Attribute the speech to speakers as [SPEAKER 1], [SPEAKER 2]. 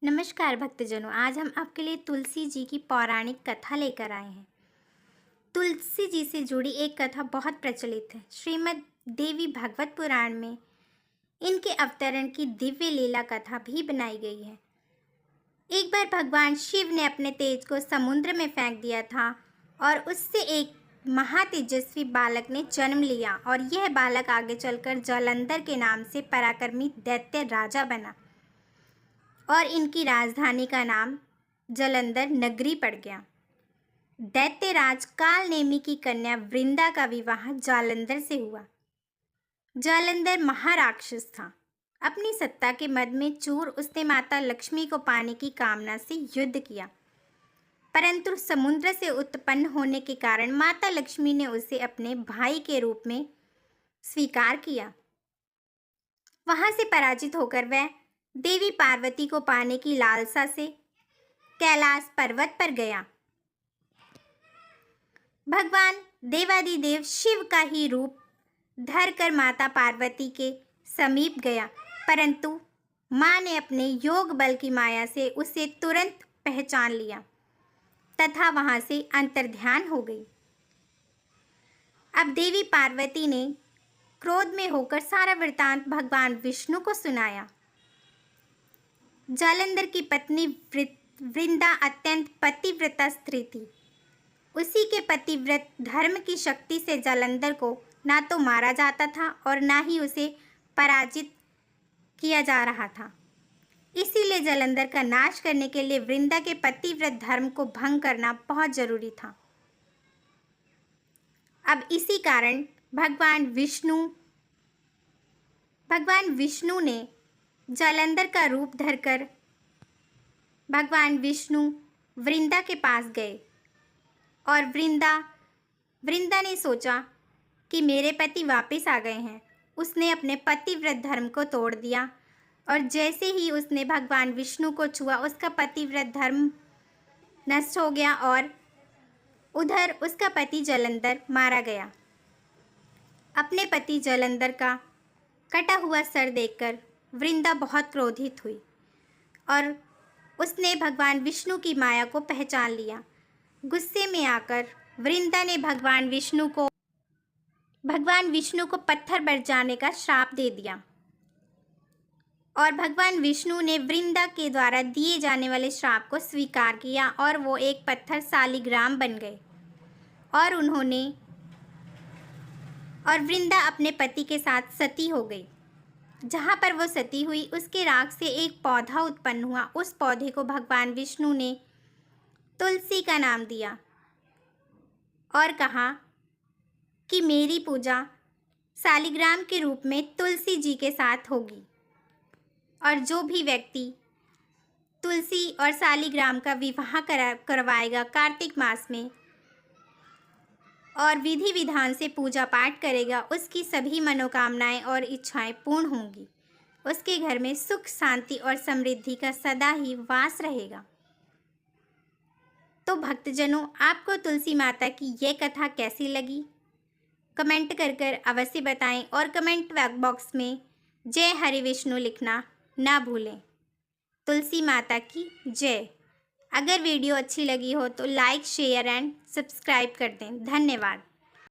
[SPEAKER 1] नमस्कार भक्तजनों, आज हम आपके लिए तुलसी जी की पौराणिक कथा लेकर आए हैं। तुलसी जी से जुड़ी एक कथा बहुत प्रचलित है। श्रीमद् देवी भागवत पुराण में इनके अवतरण की दिव्य लीला कथा भी बनाई गई है। एक बार भगवान शिव ने अपने तेज को समुद्र में फेंक दिया था और उससे एक महातेजस्वी बालक ने जन्म लिया और यह बालक आगे चलकर जालंधर के नाम से पराक्रमी दैत्य राजा बना और इनकी राजधानी का नाम जालंधर नगरी पड़ गया। दैत्यराज कालनेमी की कन्या वृंदा का विवाह जालंधर से हुआ। जालंधर महाराक्षस था। अपनी सत्ता के मद में चूर उसने माता लक्ष्मी को पाने की कामना से युद्ध किया, परंतु समुद्र से उत्पन्न होने के कारण माता लक्ष्मी ने उसे अपने भाई के रूप में स्वीकार किया। वहां से पराजित होकर वह देवी पार्वती को पाने की लालसा से कैलाश पर्वत पर गया। भगवान देवादिदेव शिव का ही रूप धरकर माता पार्वती के समीप गया, परंतु मां ने अपने योग बल की माया से उसे तुरंत पहचान लिया तथा वहां से अंतर्ध्यान हो गई। अब देवी पार्वती ने क्रोध में होकर सारा वृतांत भगवान विष्णु को सुनाया। जालंधर की पत्नी वृंदा अत्यंत पतिव्रता स्त्री थी। उसी के पतिव्रत धर्म की शक्ति से जालंधर को ना तो मारा जाता था और ना ही उसे पराजित किया जा रहा था। इसीलिए जालंधर का नाश करने के लिए वृंदा के पतिव्रत धर्म को भंग करना बहुत जरूरी था। अब इसी कारण भगवान विष्णु ने जालंधर का रूप धरकर भगवान विष्णु वृंदा के पास गए और वृंदा ने सोचा कि मेरे पति वापस आ गए हैं। उसने अपने पतिव्रत धर्म को तोड़ दिया और जैसे ही उसने भगवान विष्णु को छुआ उसका पतिव्रत धर्म नष्ट हो गया और उधर उसका पति जालंधर मारा गया। अपने पति जालंधर का कटा हुआ सर देखकर वृंदा बहुत क्रोधित हुई और उसने भगवान विष्णु की माया को पहचान लिया। गुस्से में आकर वृंदा ने भगवान विष्णु को पत्थर बरस जाने का श्राप दे दिया और भगवान विष्णु ने वृंदा के द्वारा दिए जाने वाले श्राप को स्वीकार किया और वो एक पत्थर शालिग्राम बन गए और वृंदा अपने पति के साथ सती हो गई। जहाँ पर वो सती हुई उसके राख से एक पौधा उत्पन्न हुआ। उस पौधे को भगवान विष्णु ने तुलसी का नाम दिया और कहा कि मेरी पूजा शालिग्राम के रूप में तुलसी जी के साथ होगी और जो भी व्यक्ति तुलसी और शालिग्राम का विवाह करवाएगा कार्तिक मास में और विधि विधान से पूजा पाठ करेगा, उसकी सभी मनोकामनाएं और इच्छाएं पूर्ण होंगी। उसके घर में सुख शांति और समृद्धि का सदा ही वास रहेगा। तो भक्तजनों, आपको तुलसी माता की ये कथा कैसी लगी? कमेंट कर अवश्य बताएं और कमेंट बॉक्स में जय हरि विष्णु लिखना ना भूलें। तुलसी माता की जय। अगर वीडियो अच्छी लगी हो तो लाइक, शेयर एंड सब्सक्राइब कर दें। धन्यवाद।